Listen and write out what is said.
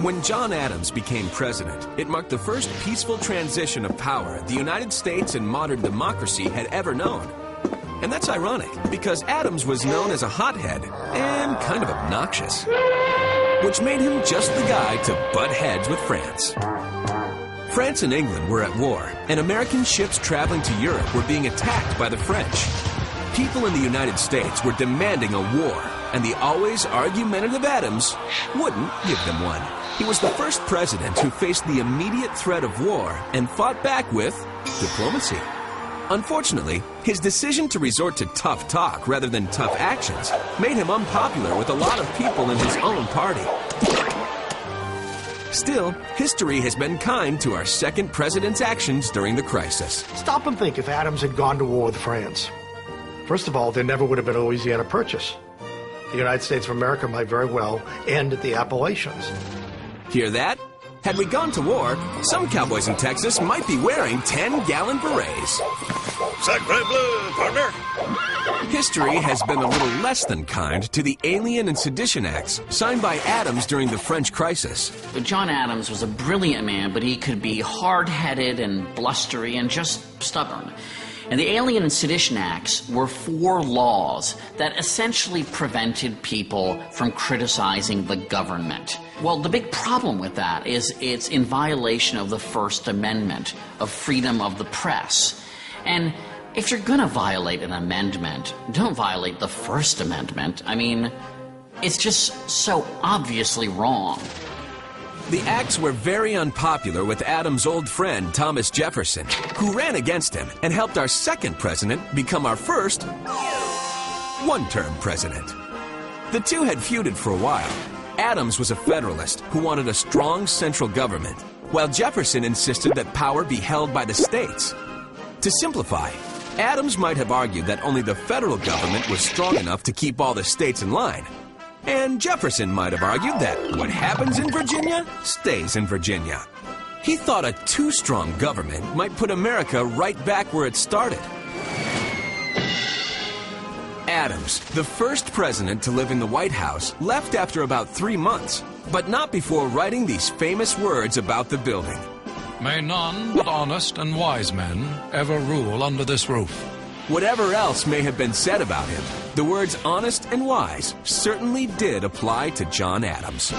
When John Adams became president, it marked the first peaceful transition of power the United States and modern democracy had ever known. And that's ironic, because Adams was known as a hothead and kind of obnoxious, which made him just the guy to butt heads with France. France and England were at war, and American ships traveling to Europe were being attacked by the French. People in the United States were demanding a war, and the always argumentative Adams wouldn't give them one. He was the first president who faced the immediate threat of war and fought back with diplomacy. Unfortunately, his decision to resort to tough talk rather than tough actions made him unpopular with a lot of people in his own party. Still, history has been kind to our second president's actions during the crisis. Stop and think if Adams had gone to war with France. First of all, there never would have been a Louisiana Purchase. The United States of America might very well end at the Appalachians. Hear that? Had we gone to war, some cowboys in Texas might be wearing 10-gallon berets. Sacre bleu, partner! History has been a little less than kind to the Alien and Sedition Acts signed by Adams during the French crisis. John Adams was a brilliant man, but he could be hard-headed and blustery and just stubborn. And the Alien and Sedition Acts were 4 laws that essentially prevented people from criticizing the government. Well, the big problem with that is it's in violation of the First Amendment, of freedom of the press. And if you're gonna violate an amendment, don't violate the First Amendment. I mean, it's just so obviously wrong. The acts were very unpopular with Adams' old friend Thomas Jefferson, who ran against him and helped our second president become our first one-term president. The two had feuded for a while. Adams was a Federalist who wanted a strong central government, while Jefferson insisted that power be held by the states. To simplify, Adams might have argued that only the federal government was strong enough to keep all the states in line. And Jefferson might have argued that what happens in Virginia stays in Virginia. He thought a too strong government might put America right back where it started. Adams, the first president to live in the White House, left after about 3 months, but not before writing these famous words about the building. May none but honest and wise men ever rule under this roof. Whatever else may have been said about him, the words honest and wise certainly did apply to John Adams.